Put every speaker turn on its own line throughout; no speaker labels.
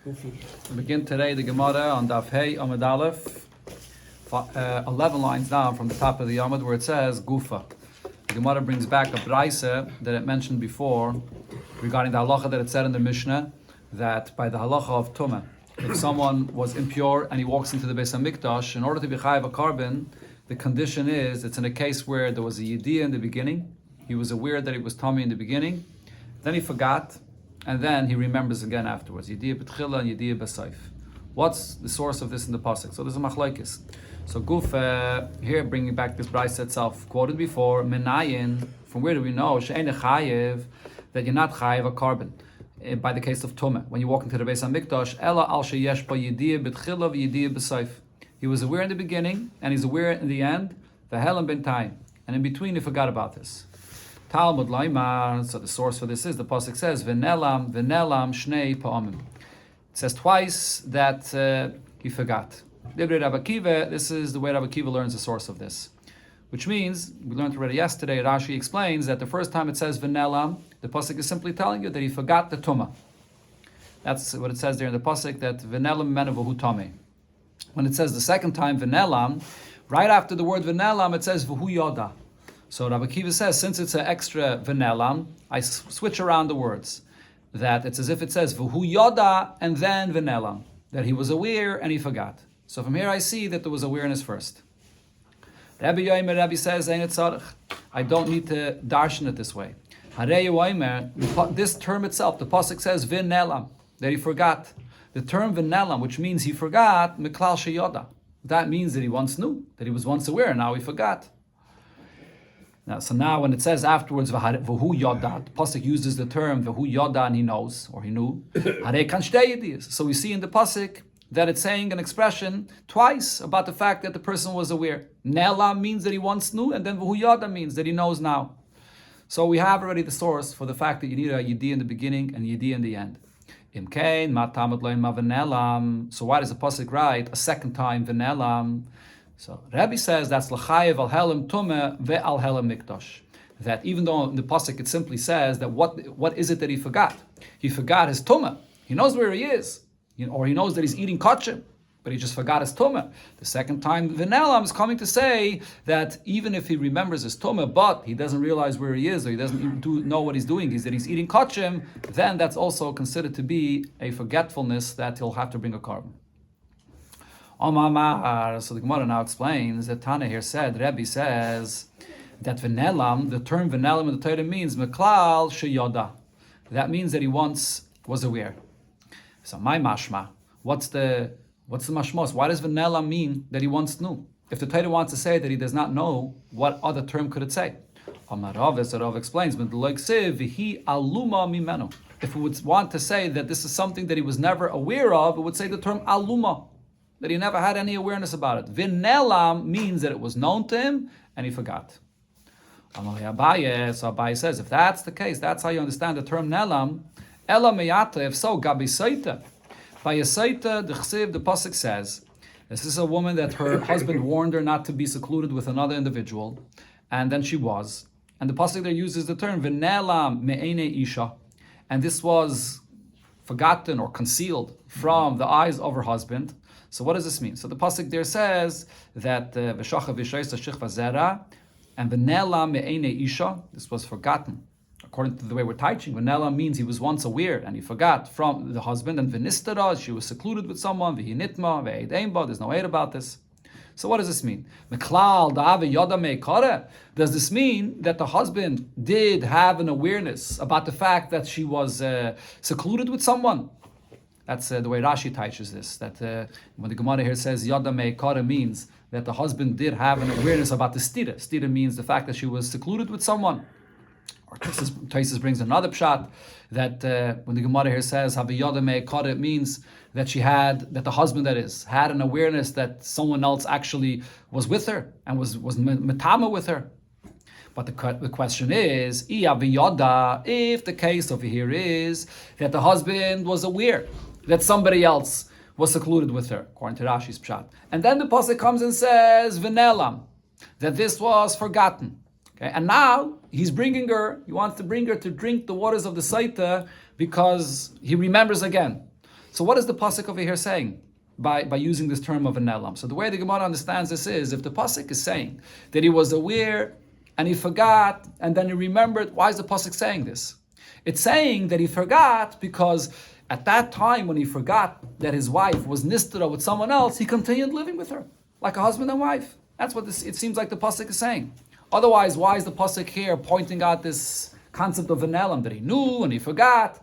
We begin today the Gemara on Daf Hey Amud Aleph, 11 lines down from the top of the Amud, where it says Gufa. The Gemara brings back a brayse that it mentioned before regarding the halacha that it said in the Mishnah that by the halacha of Tumah, if someone was impure and he walks into the Beis HaMikdash, in order to be chayav a carbon, the condition is it's in a case where there was a yediyah in the beginning, he was aware that it was tummy in the beginning, then he forgot, and then he remembers again afterwards. Yediyah b'tchila and yediyah b'saif. What's the source of this in the pasuk? So there's a machlokes. So Guf here bringing back this brayse itself, quoted before. Menayin, from where do we know she'ein chayev, that you're not chayev a carbon by the case of tumah when you walk into the Beis HaMikdash? Ela al sheyesh ba yediyah b'tchila v'yediyah b'saif. He was aware in the beginning and he's aware in the end. V'helam b'ntayim, and in between he forgot about this. Talmud Laimar, so the source for this is, the pasuk says, V'nelam shnei pa'amim. It says twice that he forgot. This is the way Rabbi Akiva learns the source of this. Which means, we learned already yesterday, Rashi explains that the first time it says V'nelam, the pasuk is simply telling you that he forgot the tumah. That's what it says there in the pasuk, that V'nelam mena v'hu tameh. When it says the second time V'nelam, right after the word V'nelam, it says V'hu yoda. So Rabbi Akiva says, since it's an extra v'nelam, I switch around the words. That it's as if it says v'hu yoda and then v'nelam, that he was aware and he forgot. So from here I see that there was awareness first. Rabbi Yoimer, Rabbi says, Ein tzarich, I don't need to darshan it this way. Harei Yoimer, this term itself, the pasuk says v'nelam, that he forgot. The term v'nelam, which means he forgot, miklal sheyoda. That means that he once knew, that he was once aware, and now he forgot. Now when it says afterwards v'hu yoda, the pasuk uses the term v'hu yoda, and he knows or he knew. So we see in the pasuk that it's saying an expression twice about the fact that the person was aware. Nela means that he once knew, and then v'hu yoda means that he knows now. So we have already the source for the fact that you need a yediyah in the beginning and yediyah in the end. Imkein matamad loin ma v'nelam. So why does the pasuk write a second time v'nelam? So Rabbi says that's l'chayev al helam tumah ve'al helam mikdash. That even though in the pasuk it simply says that what is it that he forgot? He forgot his tumah. He knows where he is, or he knows that he's eating kachim, but he just forgot his tumah. The second time v'nelam is coming to say that even if he remembers his tumah, but he doesn't realize where he is, or he doesn't even know what he's doing, is that he's eating kachim, then that's also considered to be a forgetfulness that he'll have to bring a carbon. So the Gemara now explains that Tana here said, Rebbe says that v'nelam, the term v'nelam in the Torah means meklal sheyoda. That means that he once was aware. So my mashma, what's the mashmos? Why does v'nelam mean that he once knew? If the Torah wants to say that he does not know, what other term could it say? Amarav, as Rav explains, v'hi aluma mimenu. If it would want to say that this is something that he was never aware of, it would say the term aluma, that he never had any awareness about it. V'nelam means that it was known to him and he forgot. So Abaye says, if that's the case, that's how you understand the term nelam. Ela meyata, if so, gabi saita. By a saita, the chsiv, the pasuk says, this is a woman that her husband warned her not to be secluded with another individual, and then she was. And the pasuk there uses the term v'nelam me'ene isha, and this was forgotten or concealed from the eyes of her husband. So what does this mean? So the pasuk there says that v'shacha v'shaysa shichva zera and v'nela me'ene isha. This was forgotten, according to the way we're teaching. V'nela means he was once aware and he forgot from the husband. And v'nistara, she was secluded with someone. V'hinitma ve'eid einba. There's no aid about this. So what does this mean? Meklal da'ave yoda me'kara. Does this mean that the husband did have an awareness about the fact that she was secluded with someone? That's the way Rashi teaches this. That when the Gemara here says Yada Me'kara means that the husband did have an awareness about the stira. Stira means the fact that she was secluded with someone. Or Taisus brings another pshat that when the Gemara here says Havi Yada Me'kara, it means that the husband had an awareness that someone else actually was with her and was metama with her. But the question is, if the case over here is that the husband was aware that somebody else was secluded with her, according to Rashi's pshat, and then the pasuk comes and says v'nelam, that this was forgotten. Okay, and now he wants to bring her to drink the waters of the Saita because he remembers again. So what is the pasuk over here saying by using this term of a nelam? So the way the Gemara understands this is, if the pasuk is saying that he was aware and he forgot and then he remembered, why is the pasuk saying this? It's saying that he forgot because at that time when he forgot that his wife was nistara with someone else, he continued living with her like a husband and wife. That's what it seems like the pasuk is saying. Otherwise, why is the pasuk here pointing out this concept of an elam, that he knew and he forgot?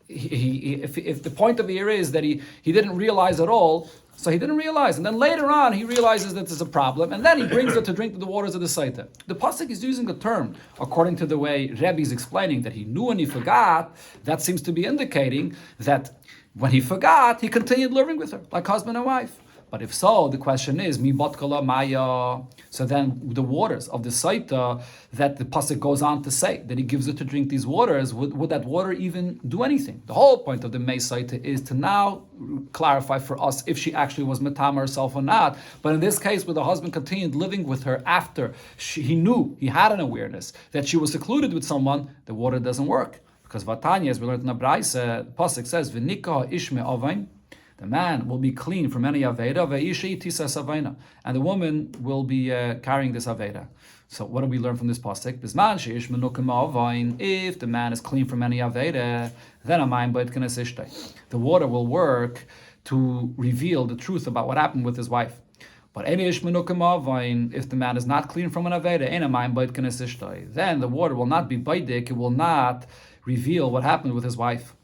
If the point of here is that he didn't realize at all, so he didn't realize, and then later on he realizes that there's a problem, and then he brings her to drink the waters of the Saita. The pasuk is using the term according to the way Rebbe is explaining that he knew and he forgot. That seems to be indicating that when he forgot, he continued living with her like husband and wife. But if so, the question is, mi batkala maya. So then the waters of the Saita that the pasuk goes on to say, that he gives her to drink these waters, would that water even do anything? The whole point of the Mei Saita is to now clarify for us if she actually was metama herself or not. But in this case, where the husband continued living with her after he knew, he had an awareness that she was secluded with someone, the water doesn't work. Because Vatanya, as we learned in the Braise, the pasuk says, v'nikah ishme avain. The man will be clean from any aveda, and the woman will be carrying this aveda. So what do we learn from this pasuk? If the man is clean from any aveda, then the water will work to reveal the truth about what happened with his wife. But if the man is not clean from an aveda, then the water will not be baidik, it will not reveal what happened with his wife.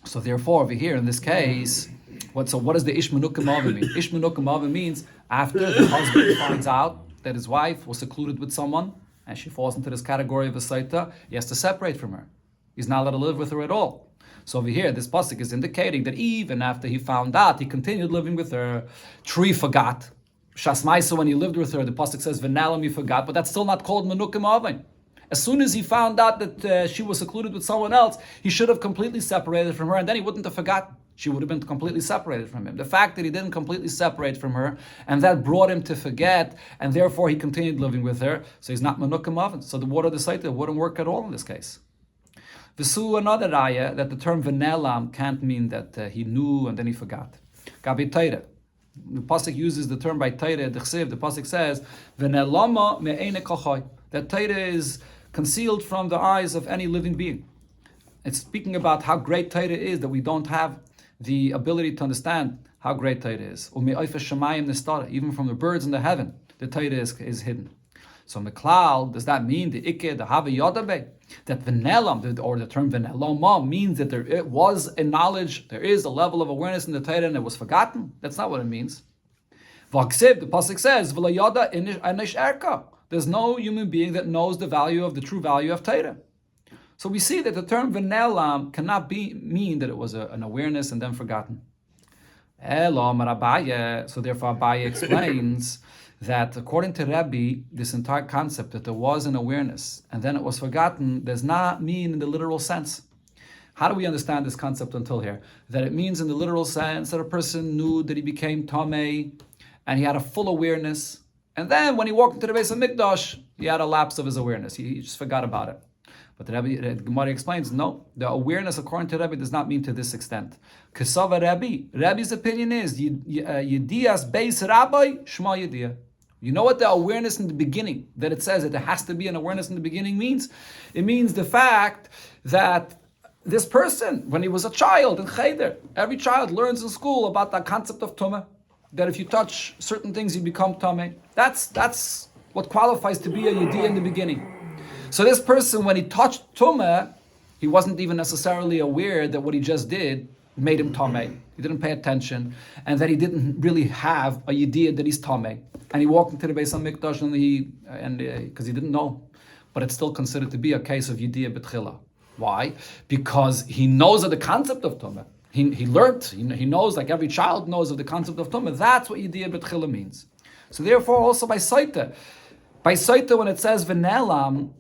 So therefore, over here in this case, what does the Ishmanukim Avim mean? Ishmanukim Avim means after the husband finds out that his wife was secluded with someone and she falls into this category of a Saita, he has to separate from her. He's not allowed to live with her at all. So over here, this pasuk is indicating that even after he found out, he continued living with her. True, he forgot. Shasmaisa, when he lived with her, the pasuk says, V'nalam, he forgot, but that's still not called Manukim Avim. As soon as he found out that she was secluded with someone else, he should have completely separated from her, and then he wouldn't have forgotten. She would have been completely separated from him. The fact that he didn't completely separate from her, and that brought him to forget, and therefore he continued living with her, so he's not Manukim Avim. So the water of the Saita wouldn't work at all in this case. V'su, another raya, that the term V'nelam can't mean that he knew and then he forgot. Gabi Taira. The pasuk uses the term by Taira, the Chsiv. The pasuk says, V'nelama me'ene kachai. That Taira is concealed from the eyes of any living being. It's speaking about how great Taira is, that we don't have the ability to understand how great Taira is. Even from the birds in the heaven, the Taira is hidden. So in the cloud, does that mean the Ikke, the Hava Yodabe? That V'nelam, or the term V'nelama, means that there was a knowledge, there is a level of awareness in the Taira and it was forgotten? That's not what it means. V'aksib, the pasuk says, V'la Yoda inish erka. There's no human being that knows the true value of Torah. So we see that the term V'nelam cannot mean that it was an awareness and then forgotten. So therefore Abaye explains that according to Rebbe, this entire concept that there was an awareness and then it was forgotten does not mean in the literal sense. How do we understand this concept until here? That it means in the literal sense that a person knew that he became Tameh and he had a full awareness. And then when he walked into the Beis HaMikdash, he had a lapse of his awareness. He just forgot about it. But the Gemara explains, no, the awareness according to Rebbe does not mean to this extent. Kesava Rebbe's opinion is, Yediyas Beis Rabbi, Shema Yediyah. You know what the awareness in the beginning, that it says that there has to be an awareness in the beginning means? It means the fact that this person, when he was a child in Cheder, every child learns in school about the concept of Tumah, that if you touch certain things, you become Tameh. That's what qualifies to be a Yediyah in the beginning. So this person, when he touched Tumah, he wasn't even necessarily aware that what he just did made him Tameh. He didn't pay attention, and that he didn't really have a Yediyah that he's Tameh. And he walked into the Beis HaMikdash and because he didn't know. But it's still considered to be a case of Yediyah B'tchila. Why? Because he knows of the concept of Tumah. He learned, he knows, like every child knows of the concept of Tumah. That's what Yediyah B'tchila means. So therefore also by Saita when it says V'nelam,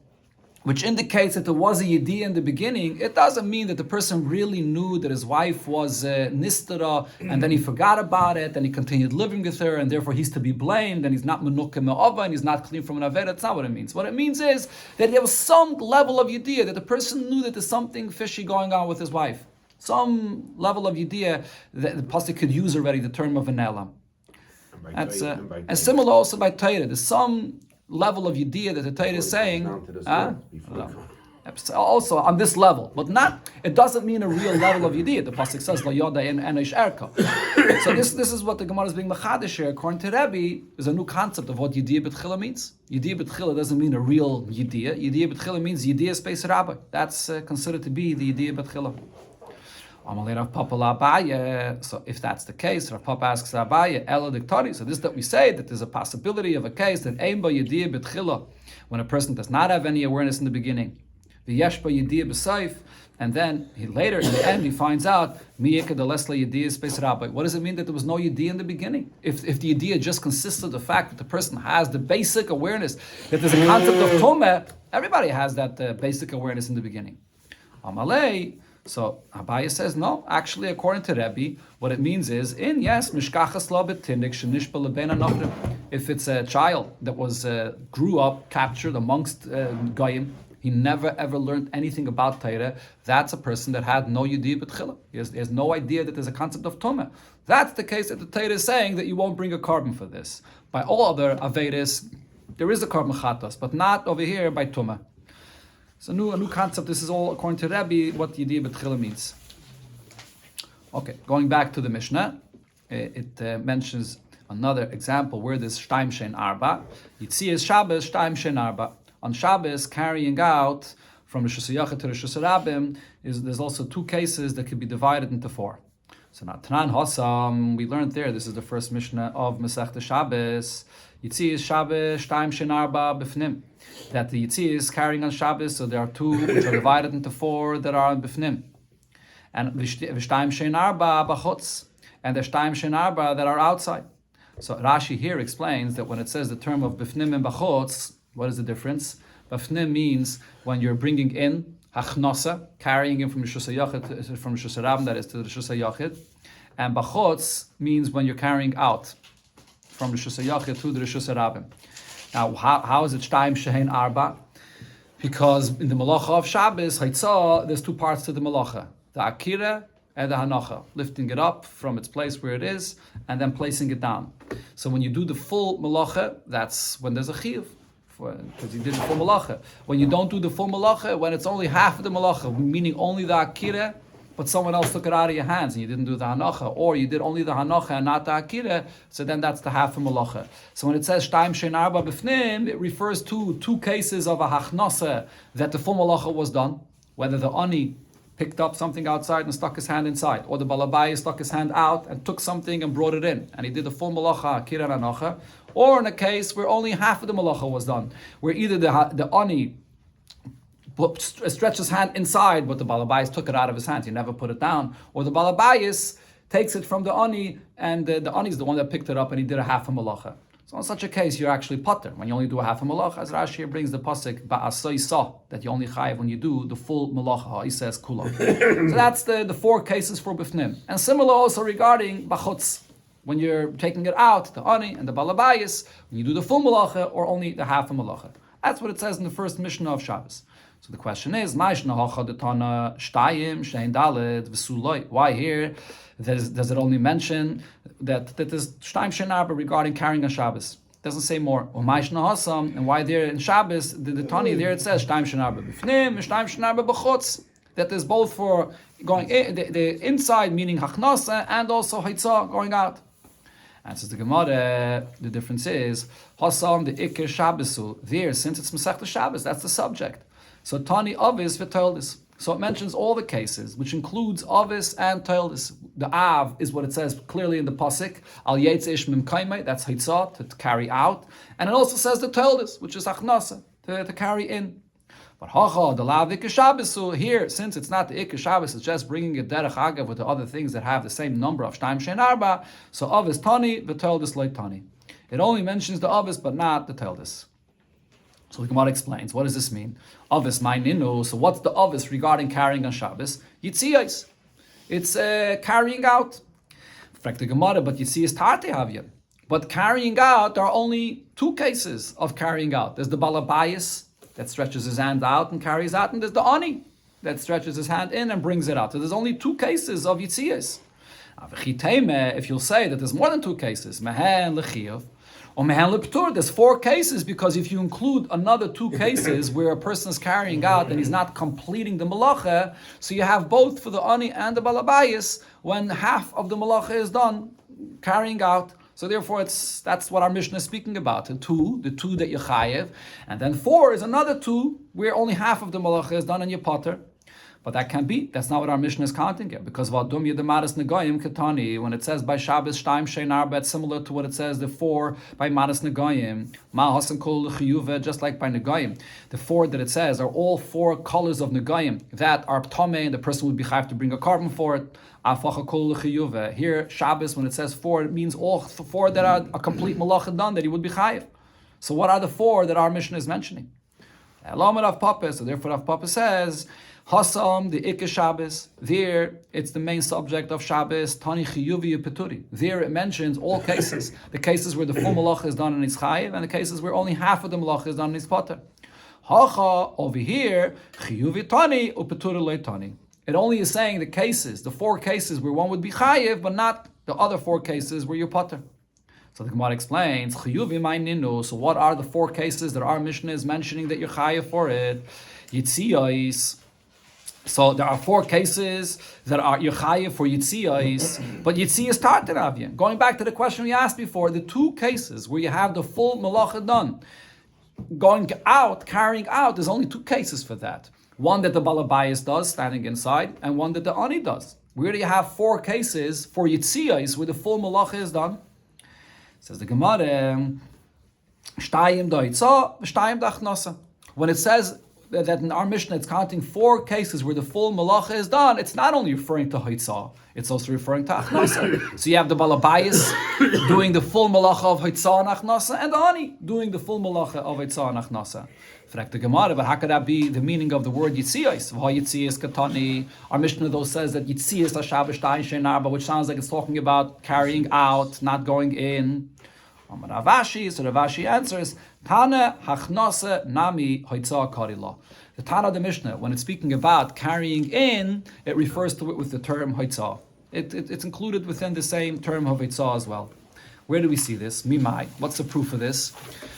which indicates that there was a Yediyah in the beginning, it doesn't mean that the person really knew that his wife was Nistara, and then he forgot about it, and he continued living with her, and therefore he's to be blamed, and he's not Menukim Me'ova, and he's not clean from an Aved. That's not what it means. What it means is that there was some level of Yediyah, that the person knew that there's something fishy going on with his wife. Some level of Yediyah that the pasuk could use already the term of an elam. That's and similar also by Torah. There's some level of Yediyah that the Torah is saying. Also on this level, but not. It doesn't mean a real level of Yediyah. The pasuk says La Yoda in Enish Erka. So this is what the Gemara is being machadish here. According to Rebbe, is a new concept of what Yediyah B'tchila means. Yediyah B'tchila doesn't mean a real Yediyah. Yediyah B'tchila means Yediyah space Rabbi. That's considered to be the Yediyah B'tchila. So if that's the case, Rav Papa asks Abaye, Ela Diktori. So this that we say that there's a possibility of a case that Ein Ba Yediyah B'tchila, when a person does not have any awareness in the beginning. V'yesh ba Yediyah b'seif, and then later in the end he finds out miyeka de lesla Yediyah space rabbi. What does it mean that there was no Yediyah in the beginning? If the Yediyah just consists of the fact that the person has the basic awareness that there's a concept of tumah, everybody has that basic awareness in the beginning. Amalei. So Abaye says no. Actually, according to Rebbe, what it means is mishkachas lo b'tindik shenishba lebein anachrim. If it's a child that was grew up captured amongst goyim. He never ever learned anything about Torah. That's a person that had no Yediyah B'tchila. He has no idea that there's a concept of Tumah. That's the case that the Torah is saying that you won't bring a carbon for this. By all other Averis, there is a carbon chatos, but not over here by Tumah. It's a new concept. This is all according to Rebbe what Yediyah B'tchila means. Okay, going back to the Mishnah, it mentions another example where there's Shtaim Shein Arba. Yitzias Shabbos Shtaim Shein Arba. On Shabbos, carrying out from Rosh Hashanah to Rosh Hashanah, there's also two cases that could be divided into four. So now, Tanan Hossam, we learned there, this is the first Mishnah of Masechta Shabbos, Yitzias Shabbos, Shtaim Shein Arba B'fnim. That the Yitzias carrying on Shabbos, so there are two which are divided into four that are on B'fnim. And V'shtaim Shein Arba B'chutz, and there's Shtaim Shein Arba that are outside. So Rashi here explains that when it says the term of B'fnim and B'chutz, what is the difference? B'fnim means when you're bringing in hachnosa, carrying in from Rosh Hashanah, that is to the Rosh Hashanah, and b'chutz means when you're carrying out from Rosh Hashanah to the Rosh Hashanah. Now, how is it Shtaim Shein Arba? Because in the Malacha of Shabbos, Haitzah, there's two parts to the Malacha: the Akira and the Hanacha, lifting it up from its place where it is and then placing it down. So when you do the full Malacha, that's when there's a Chiyuv. Because you did the full malacha. When you don't do the full malacha, when it's only half of the malacha, meaning only the akira, but someone else took it out of your hands and you didn't do the hanacha, or you did only the hanacha and not the akira, so then that's the half of malacha. So when it says shtaim shein arba b'fnim, it refers to two cases of a hachnasa that the full malacha was done, whether the ani picked up something outside and stuck his hand inside, or the balabai stuck his hand out and took something and brought it in, and he did the full malacha, akira and hanacha. Or in a case where only half of the malacha was done, where either the ani stretched his hand inside, but the balabais took it out of his hand, he never put it down, or the balabais takes it from the ani, and the ani is the one that picked it up and he did a half a malacha. So in such a case, you're actually pater when you only do a half a malacha, as Rashi here brings the pasuk ba'asoi sa, that you only chayiv when you do the full malacha. He says kula. So that's the four cases for bifnim, and similar also regarding bachutz. When you're taking it out, the ani and the balabayis, when you do the full malacha or only the half of malacha. That's what it says in the first Mishnah of Shabbos. So the question is, why here does it only mention that there's shtaim shein arba regarding carrying a Shabbos? It doesn't say more. And why there in Shabbos, the Tani there it says shtaim shein arba b'fnim, shtaim shein arba b'chutz. That there's both for going in, the inside meaning hachnasa and also haitzah going out. And says the Gemara, the difference is Hasam the Iker Shabbasu. There, since it's Masechta Shabbos, that's the subject. So Tani Avis v'Toildis. So it mentions all the cases, which includes Avis and Toildis. The Av is what it says clearly in the pasuk. Al Yetz Ish Mim Kaimai, that's Haitzah, to carry out, and it also says the Toildis, which is Achnasa, to carry in. But Hacha, the Lav Iker Shabbasu, here, since it's not the Iker Shabbos, it's just bringing a Derech Agav with the other things that have the same number of Shtaim Shein Arba, so Avis Tani, v'Toildis Leit Tani. It only mentions the Avis, but not the Toildis. So the Gemara explains, what does this mean? Avis ma'ininu, so what's the Avis regarding carrying on Shabbos? Yitziyos. It's carrying out. Frek the Gemara, but Yitziyos Tarte Havya. But carrying out, there are only two cases of carrying out. There's the Balabayas, that stretches his hand out and carries out, and there's the ani. that stretches his hand in and brings it out. So there's only 2 cases of Yitzias. If you'll say that there's more than 2 cases, Mehen L'chiyuv, or Mehen L'ptur, there's 4 cases, because if you include another 2 cases where a person is carrying out and he's not completing the malacha, so you have both for the ani and the balabayas when half of the malacha is done, carrying out. So therefore, that's what our Mishnah is speaking about. The 2 that you chayev, and then 4 is another 2 where only half of the malacha is done and you potter. But that can't be. That's not what our Mishnah is counting here. Because Vadum Yedamaris Negoyim Ketani, when it says by Shabbos Shtaim Shein Arba, it's similar to what it says the 4 by Maras Negoyim. Ma Hasan Kol Chiyuve, just like by Negoyim. The 4 that it says are all 4 colors of Negoyim that are Ptome, and the person would be chayav to bring a carbon for it. Afacha Kol Chiyuve. Here, Shabbos, when it says 4, it means all 4 that are a complete malacha done, that he would be chayav. So what are the 4 that our Mishnah is mentioning? Elamed Rav Papa, so therefore Rav Papa says, Hasam, the Ikke Shabbos, there it's the main subject of Shabbos, Tani Chiyuvi Peturi. There it mentions all cases. The cases where the full malacha is done in his chayiv, and the cases where only half of the malacha is done in his potter. Hacha, over here, Chiyuvi Tani, Upeturi Le Tani. It only is saying the cases, the 4 cases where one would be chayiv, but not the other 4 cases where you potter. So the Gemara explains, Chiyuvi Maininu, so what are the 4 cases that our Mishnah is mentioning that you're chayiv for it? Yitziyais. So there are 4 cases that are Yechayev for Yitziyas, but Yitziyas Tartaravya. Going back to the question we asked before, the 2 cases where you have the full malacha done, going out, carrying out, there's only 2 cases for that. One that the Balabayas does, standing inside, and one that the Ani does. Where do you have 4 cases for Yitziyas where the full malacha is done? Says the Gemara, Shtayim Da'itza, Shtayim Da'achnasa. When it says that in our Mishnah it's counting 4 cases where the full malacha is done, it's not only referring to Haitzah, it's also referring to Achnasa. So you have the Balabayas doing the full malacha of Haitzah and Achnasa, and the Ani doing the full malacha of Haitzah and Achnasa. Frag the Gemara, but how could that be the meaning of the word Yitziyas? Yitziyas Katani. Our Mishnah though says that Yitziyas Hashabbos Shtaim Shein Arba, which sounds like it's talking about carrying out, not going in. Ravashi, so Ravashi answers, Tana Hachnasa Nami Haitzah Karila. The Tana of the Mishnah, when it's speaking about carrying in, it refers to it with the term Haitzah. It's included within the same term of Haitzah as well. Where do we see this? Mimai. What's the proof of this?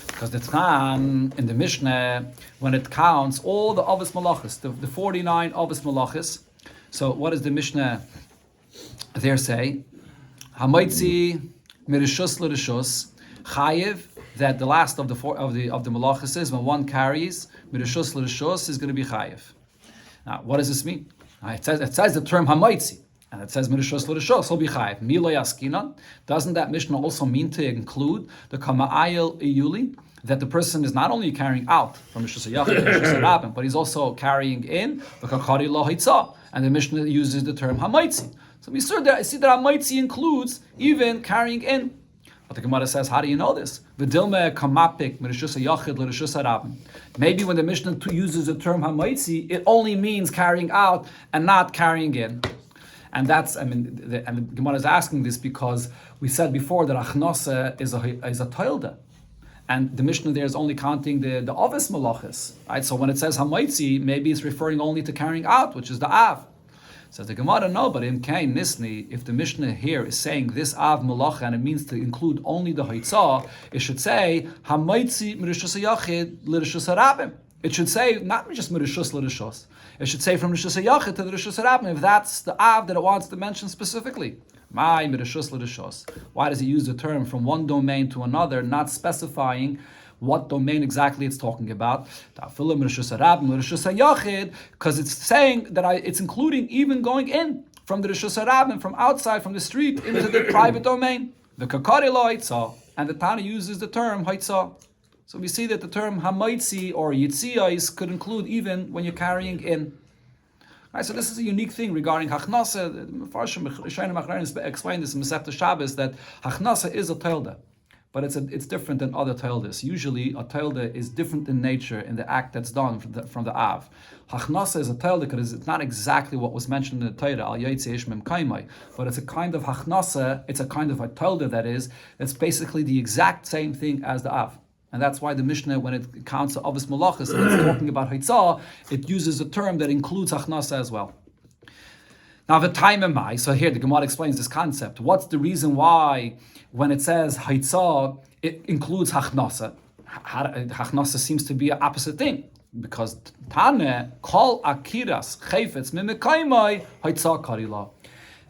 Because the Tan in the Mishnah, when it counts all the Avos Malachas, the 49 Avos Malachas, so what does the Mishnah there say? Hamaitzi Mirishus L'Rishus Chayiv, that the last of the malachas is when one carries mirishus l'rishus is going to be chayiv. Now, what does this mean? It says the term hamaitzi, and it says mirishus l'rishus will be chayiv. Milo yaskinan. Doesn't that Mishnah also mean to include the kama'ayil iyuli, that the person is not only carrying out from rishus yachid to rishus rabin, but he's also carrying in the kakari lo haitzah, and the Mishnah uses the term hamaitzi. So we see that hamaitzi includes even carrying in. But the Gemara says, how do you know this? Maybe when the Mishnah uses the term hamaitzi, it only means carrying out and not carrying in. And that's, the Gemara is asking this because we said before that achnasa is a toilda. And the Mishnah there is only counting the Avos malachas. Right? So when it says hamaitzi, maybe it's referring only to carrying out, which is the Av. Says the Gemara, no, but in Kain Nisni, if the Mishnah here is saying this Av Malacha and it means to include only the Haitzah, it should say Hamaitzi Mirishus Yachid L'Rishus Harabim. It should say not just Mirishus L'Rishus. It should say from Rishus Yachid to the Rishus Harabim, if that's the Av that it wants to mention specifically. My Mirishus L'Rishus. Why does it use the term from one domain to another, not specifying what domain exactly it's talking about? Because it's saying that it's including even going in from the Rishus Harabim, from outside, from the street, into the private domain. The Kakari lo Haitzah, and the Tana uses the term Haitzah. So we see that the term Hamaitzi or Yitziyais could include even when you're carrying in. Right, so this is a unique thing regarding Hachnasa. Mepharshim explained this in Masechta Shabbos that Hachnasa is a Telda. But it's different than other Teldas. Usually, a Telda is different in nature in the act that's done from the Av. Hachnasa is a Telda because it's not exactly what was mentioned in the Torah, Al Yaitze Ish Mem Kaimai, but it's a kind of Hachnasa, it's a kind of a Telda that's basically the exact same thing as the Av. And that's why the Mishnah, when it counts Avos Malachas and it's talking about Haitzah, it uses a term that includes Achnasa as well. Now, the time am I. So here the Gemara explains this concept. What's the reason why, when it says Haitzah, it includes Hachnasa? Hachnasa seems to be an opposite thing, because Tane Kol Akiras Chayfetz Mimekaimai Haitzah Karila.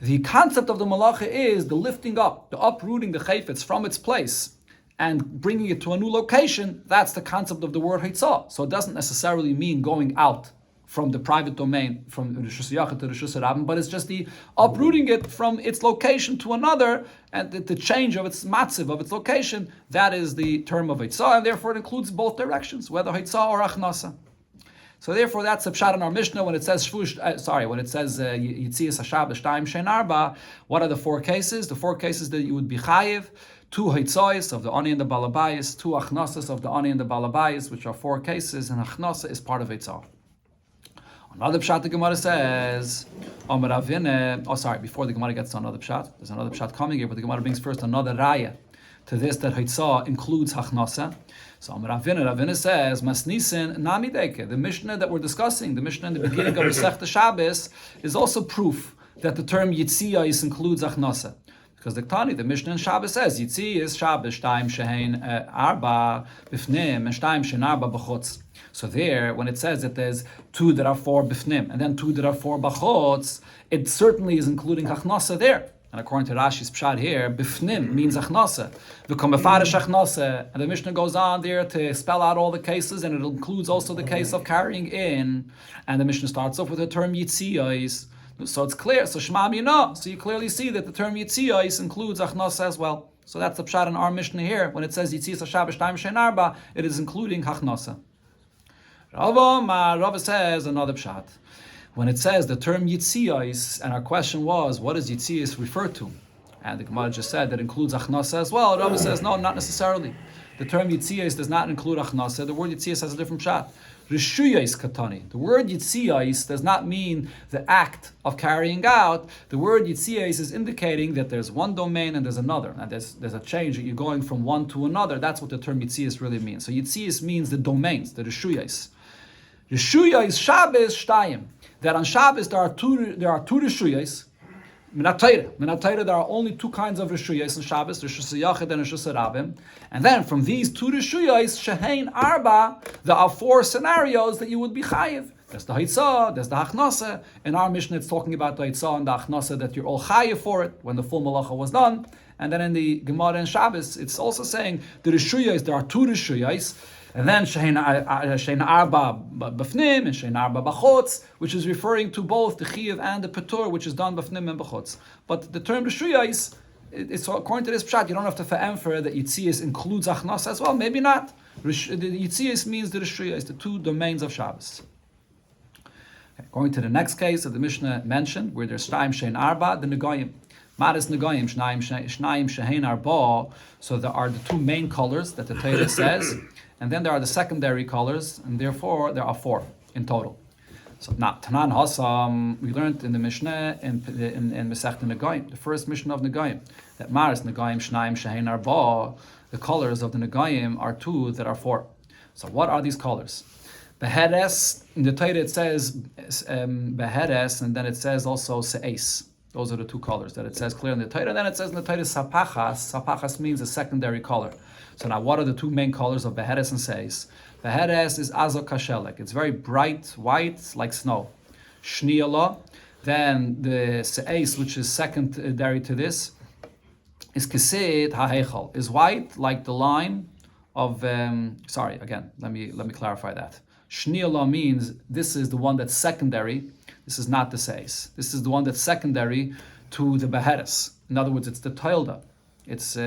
The concept of the malacha is the lifting up, the uprooting the Chayfetz from its place and bringing it to a new location. That's the concept of the word Haitzah. So it doesn't necessarily mean going out from the private domain, from Rishus Yachid to Rishus Rabin, but it's just the uprooting it from its location to another, and the change of its matziv, of its location. That is the term of Haitzah, and therefore it includes both directions, whether Haitzah or Achnasa. So therefore, that's a pshat in our Mishnah when it says when it says Yitzias Hashabbos Shtayim Shein Arba. What are the four cases? The four cases that you would be chayiv: two Haitzahs of the Ani and the Balabayas, two Achnasas of the Ani and the Balabayas, which are four cases, and Achnasa is part of Haitzah. Another pshat the Gemara says, Amar Avine. Before the Gemara gets to another pshat, there's another pshat coming here, but the Gemara brings first another raya to this, that Haitzah includes Hachnasa. So Amar Avine says, Masnisin Nami Deke. The Mishnah that we're discussing, the Mishnah in the beginning of Masechta Shabbos, is also proof that the term Yitziyos includes Achnasa. Because the Mishnah in Shabbos says, Yitziyos Shabbos Shtayim Shein Arba Bifnim and Shtayim Shein Arba B'chutz. So there, when it says that there's two that are for Bifnim and then two that are for B'chutz, it certainly is including Achnasa there. And according to Rashi's pshat here, Bifnim means Achnasa. V'komefarish Achnasa. And the Mishnah goes on there to spell out all the cases, and it includes also the case of carrying in. And the Mishnah starts off with the term Yitziyos. So it's clear. So Shema Mina. So you clearly see that the term Yitziyos includes Achnasa as well. So that's the pshat in our Mishnah here. When it says Yitziyos Hashabbos Shtayim Shein Arba, it is including Achnasa. Rava says another pshat. When it says the term Yitziyos, and our question was, what does Yitziyos refer to? And the Gemara just said that includes Achnasa as well. Rava says, no, not necessarily. The term Yitziyos does not include Achnasa. The word Yitziyos has a different pshat. Rishuyos katani. The word Yitziyos does not mean the act of carrying out. The word Yitziyos is indicating that there's one domain and there's another. And there's a change, that you're going from one to another. That's what the term Yitziyos really means. So Yitziyos means the domains, the Rishuyos. Rishuyos Shabbos Shtayim. That on Shabbos there are two Rishuyos. Minatayra, there are only two kinds of Rishuyos on Shabbos, Rishus Yachid and Rishus Rabim. And then from these two Rishuyos, Shehein Arba, there are four scenarios that you would be chayiv. There's the Haitzah, there's the Hachnasa. In our Mishnah, it's talking about the Haitzah and the Hachnasa, that you're all chayiv for it when the full malacha was done. And then in the Gemara and Shabbos, it's also saying the Rishuyos, there are two Rishuyos. And then Shein Arba B'fnim and Shein Arba B'chutz, which is referring to both the Chiyuv and the Petur, which is done B'fnim and B'chutz. But the term Rishuyos, it's according to this pshat, you don't have to emphasize that Yitziyos includes Achnasa as well. Maybe not. The Yitziyos means the Rishuyos, the two domains of Shabbos. Okay, going to the next case that the Mishnah mentioned, where there's Shtayim Shein Arba, the Negoyim. Maris Negoyim, Shnayim Shehein Arba. So there are the two main colors that the Torah says. And then there are the secondary colors, and therefore there are four in total. So now, Tanan Hasam, we learned in the Mishnah in Masechta Negoyim, the first Mishnah of Negoyim, that Maris Negoyim Shnayim Shehein Arba, the colors of the Negoyim are two that are four. So what are these colors? Beheres, in the Torah it says Beheres, and then it says also Se'es. Those are the two colors that it says clear in the Torah. And then it says in the Torah Sapachas. Sapachas means a secondary color. So now, what are the two main colors of Beheres and Seis? Beheres is Azok Kashelek. It's very bright, white, like snow. Shniala. Then the Seis, which is secondary to this, is Keset HaHechal. Is white, like the line of... let me clarify that. Shniala means this is the one that's secondary. This is not the Seis. This is the one that's secondary to the Beheres. In other words, it's the Toilda. It's...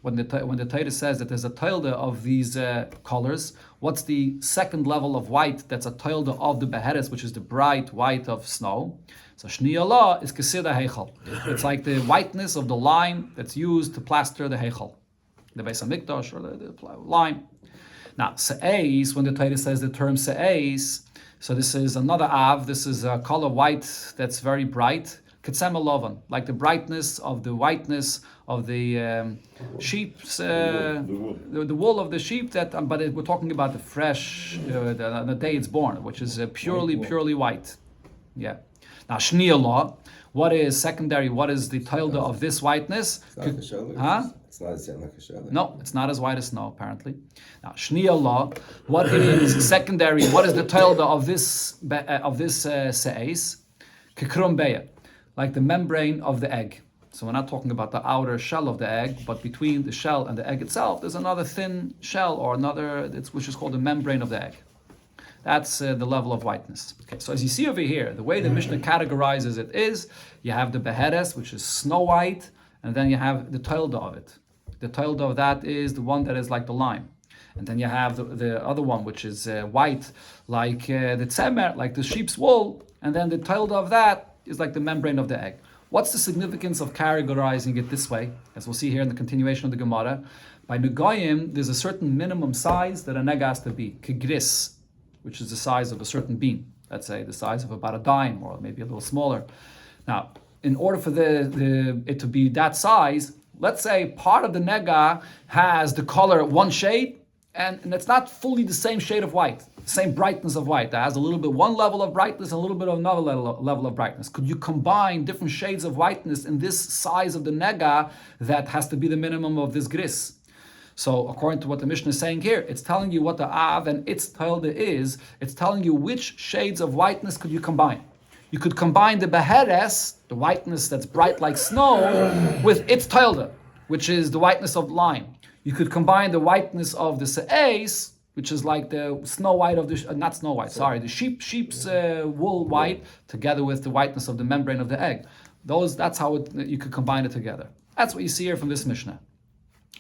When the Torah says that there's a tilde of these colors, what's the second level of white that's a tilde of the beheres, which is the bright white of snow? So Shniyala is Kesida Heichal. It's like the whiteness of the lime that's used to plaster the Heichal, the Beis HaMikdash or the lime. Now, Se'ez, when the Torah says the term Se'ez, so this is another Av, this is a color white that's very bright, Ketzema lovan, like the brightness of the whiteness of the sheep's, the wool of the sheep. We're talking about the fresh, the day it's born, which is purely white. Yeah. Now shnia law, what is secondary? What is the tilde of this whiteness?
It's not like a shell.
No, it's not as white as snow, apparently. Now, Shnia law, what is secondary? What is the tilde of this se'es? Kekrum beya, like the membrane of the egg. So we're not talking about the outer shell of the egg, but between the shell and the egg itself, there's another thin shell or which is called the membrane of the egg. That's the level of whiteness. Okay, so as you see over here, the way the Mishnah categorizes it is, you have the beheres, which is snow white, and then you have the tilde of it. The tilde of that is the one that is like the lime. And then you have the other one, which is white, like the tzemer, like the sheep's wool. And then the tilde of that is like the membrane of the egg. What's the significance of categorizing it this way? As we'll see here in the continuation of the Gemara. By Negoyim, there's a certain minimum size that a neg has to be. Kegris, which is the size of a certain bean. Let's say the size of about a dime, or maybe a little smaller. Now, in order for it to be that size, let's say part of the nega has the color one shade, and it's not fully the same shade of white, same brightness of white. It has a little bit one level of brightness and a little bit of another level of brightness. Could you combine different shades of whiteness in this size of the nega that has to be the minimum of this gris? So according to what the Mishnah is saying here, it's telling you what the av and its tilde is. It's telling you which shades of whiteness could you combine. You could combine the beheres, the whiteness that's bright like snow, with its tilde, which is the whiteness of lime. You could combine the whiteness of the se'es, which is like the snow white of the, not snow white, sorry, the sheep's wool white, together with the whiteness of the membrane of the egg. That's how you could combine it together. That's what you see here from this Mishnah.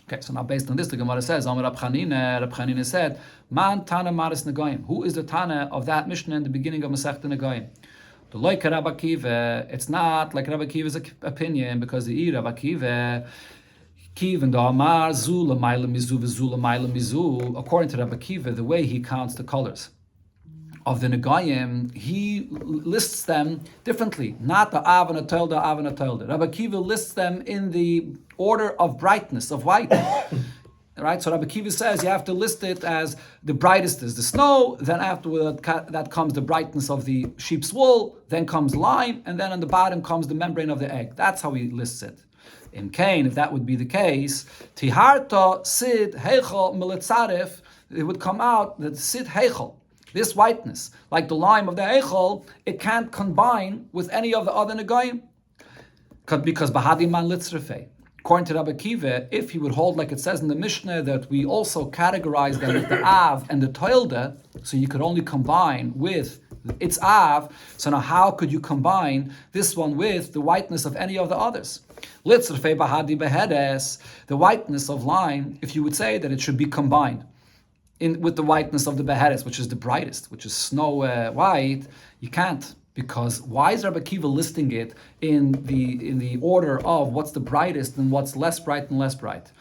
Okay, so now based on this, the Gemara says, Amar Rab Chanina said, Man Tana Maris Negoyim. Who is the Tana of that Mishnah in the beginning of Masechta Negoyim? The Loik Rab Akiva, it's not like Rab Akiva's opinion, because the Rab Akiva, Kivan da Amar Zula Maila Mizu Vizula Maila Mizu. According to Rab Akiva, the way he counts the colors of the Negoyim, he lists them differently. Not the Av and a Tilde, Av and a Tilde. Rab Akiva lists them in the order of brightness, of white. Right? So Rabbi Kiva says you have to list it as the brightest is the snow, then after that comes the brightness of the sheep's wool, then comes lime, and then on the bottom comes the membrane of the egg. That's how he lists it. In Cain, if that would be the case, Tiharta Sid Heichel Militzarif, it would come out that Sid Heichel, this whiteness, like the lime of the Heichel, it can't combine with any of the other Negoyim. Because Bahadi Man Litzrefei. According to Rabbi Kiva, if he would hold like it says in the Mishnah that we also categorize them with the Av and the Toilde, so you could only combine with its Av, so now how could you combine this one with the whiteness of any of the others? Litzrfei Bahadi Behedes, the whiteness of lime, if you would say that it should be combined with the whiteness of the Behedes, which is the brightest, which is snow white, you can't. Because why is Rabbi Kiva listing it in the order of what's the brightest and what's less bright and less bright?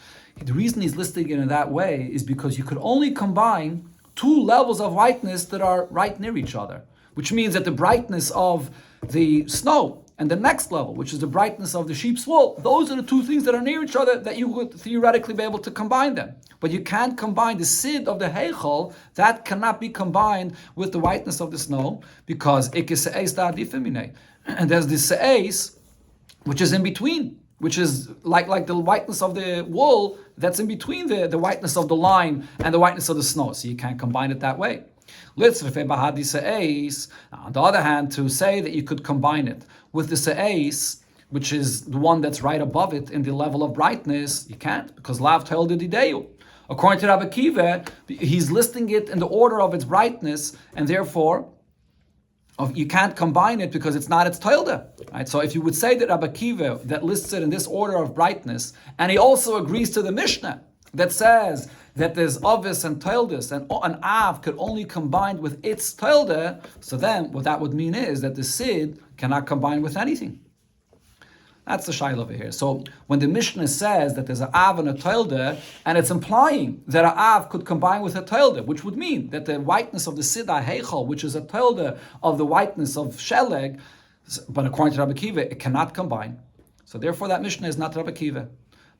The reason he's listing it in that way is because you could only combine two levels of whiteness that are right near each other, which means that the brightness of the snow and the next level, which is the brightness of the sheep's wool, those are the two things that are near each other that you would theoretically be able to combine them. But you can't combine the sid of the heichel, that cannot be combined with the whiteness of the snow, because ikis se'es da'adifimine. And there's the se'es, which is in between, which is like the whiteness of the wool that's in between the whiteness of the lime and the whiteness of the snow. So you can't combine it that way. On the other hand, to say that you could combine it with the se'es, which is the one that's right above it in the level of brightness, you can't, because lav told the dideyu. According to Rabbi Kiva, he's listing it in the order of its brightness, and therefore you can't combine it because it's not its toilde. Right? So if you would say that Rabbi Kiva that lists it in this order of brightness, and he also agrees to the Mishnah that says that there's ovis and toildes, and an av could only combine with its toilde, so then what that would mean is that the sid cannot combine with anything. That's the shaila over here. So when the Mishnah says that there's an av and a toilde, and it's implying that an av could combine with a toilde, which would mean that the whiteness of the sid heichel, which is a toilde of the whiteness of sheleg, But according to Rabbi Akiva, it cannot combine. So therefore, that Mishnah is not Rabbi Akiva.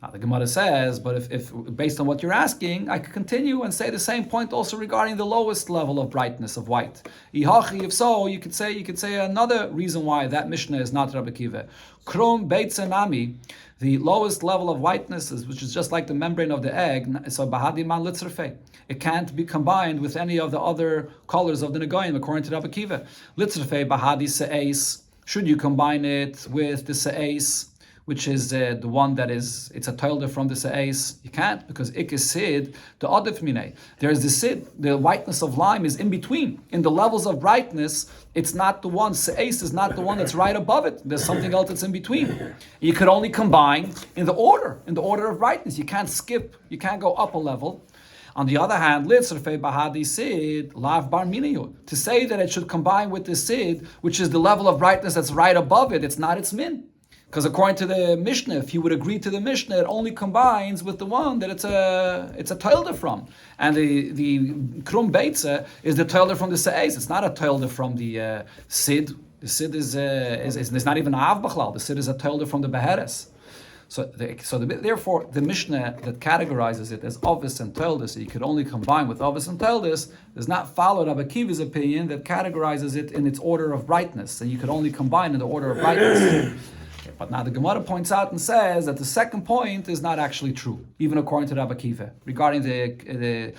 Now the Gemara says, but if based on what you're asking, I could continue and say the same point also regarding the lowest level of brightness of white. If so, you could say another reason why that Mishnah is not Rabbi Akiva. Krum beitza nami, the lowest level of whiteness, which is just like the membrane of the egg. So bahadi man litzrfei. It can't be combined with any of the other colors of the negoyim according to Rabbi Akiva. Litzrfei bahadi se'es. Should you combine it with the se'es, which is the one that it's a tilde from the se'es? You can't, because ik is sid, the adif minei. There's the sid, the whiteness of lime is in between. In the levels of brightness, it's not the one, se'es is not the one that's right above it. There's something else that's in between. You could only combine in the order of brightness. You can't skip, you can't go up a level. On the other hand, litzrfei bahadi sid lav bar miniyu. To say that it should combine with the sid, which is the level of brightness that's right above it, it's not its min. Because according to the Mishnah, if you would agree to the Mishnah, it only combines with the one that it's a tilde from. And the krum beitza is the tilde from the se'es. It's not a tilde from the sid. The sid is not even a av b'chlal. The sid is a tilde from the beheres. Therefore, the Mishnah that categorizes it as ovis and tildes, so you could only combine with ovis and tildes, does not follow Rabbi Akiva's opinion that categorizes it in its order of brightness, and you could only combine in the order of brightness. But now the Gemara points out and says that the second point is not actually true, even according to Rabbi Akiva, regarding the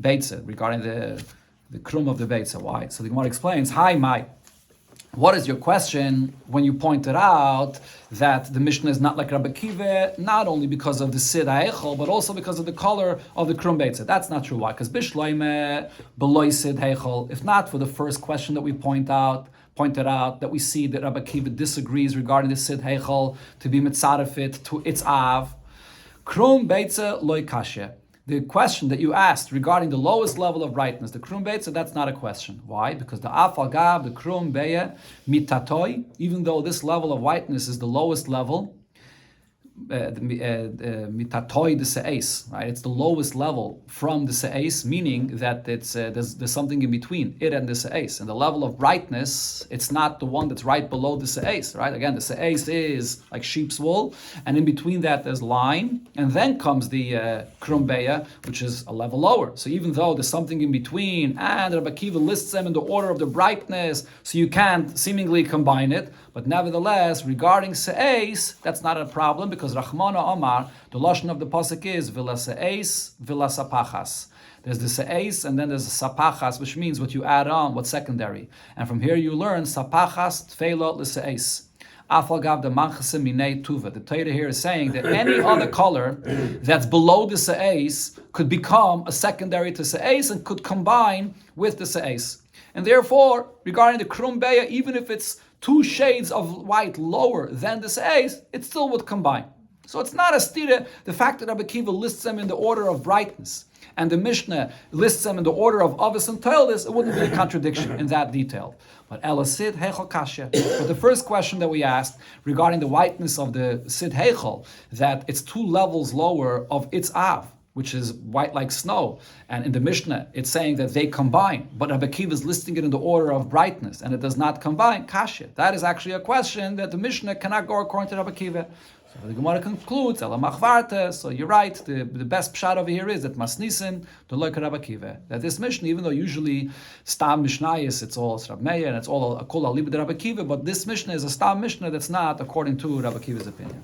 beitza, regarding the krum of the beitza. Why? So the Gemara explains, Hi, Mai. What is your question when you pointed out that the Mishnah is not like Rabbi Akiva, not only because of the Sid HaEchel, but also because of the color of the Krum Beitza? That's not true. Why? Because Bishloime Beloy Sid HaEchel, if not for the first question that we pointed out, that we see that Rabbi Akiva disagrees regarding the Sid HaEchel to be mitzarefit to its Av, Krum Beitza Loy Kashe. The question that you asked regarding the lowest level of brightness, the krum beitza, that's not a question. Why? Because the afal gab, the krum beya, mitatoi, even though this level of whiteness is the lowest level, mitatoi the se'es, right? It's the lowest level from the se'es, meaning that it's there's something in between it and the se'es. And the level of brightness, it's not the one that's right below the se'es, right? Again, the se'es is like sheep's wool, and in between that there's lime, and then comes the krum beya, which is a level lower. So even though there's something in between, and Rabbi Akiva lists them in the order of the brightness, so you can't seemingly combine it, but nevertheless, regarding se'es, that's not a problem, because Rachmana Omar, the lashon of the pasuk is vila se'es, vila sapachas. There's the se'es, and then there's the sapachas, which means what you add on, what's secondary. And from here you learn sapachas tfeilot l'se'es. Afalgav the manchasim minei tuva. The Torah here is saying that any other color that's below the se'es could become a secondary to se'es and could combine with the se'es. And therefore, regarding the krum beya, even if it's 2 shades of white lower than the se'es, it still would combine. So it's not a stira, the fact that Rabbi Akiva lists them in the order of brightness, and the Mishnah lists them in the order of Avis and Toilus, it wouldn't be a contradiction in that detail. But Elasid Heichel Kasha. But the first question that we asked regarding the whiteness of the Sid Heichel, that it's 2 levels lower of its Av, which is white like snow. And in the Mishnah, it's saying that they combine, but Rabbi Akiva is listing it in the order of brightness, and it does not combine. Kasha. That is actually a question that the Mishnah cannot go according to Rabbi Akiva. So the Gemara concludes, Ela Machvarte, so you're right, the best pshat over here is that Masnisin, the Loika Rabbi Akiva. That this Mishnah, even though usually Stam Mishnayis, it's all Rav Meir, and it's all a Kol Alibid Rabbi Akiva, but this Mishnah is a Stam Mishnah that's not according to Rabbi Akiva's opinion.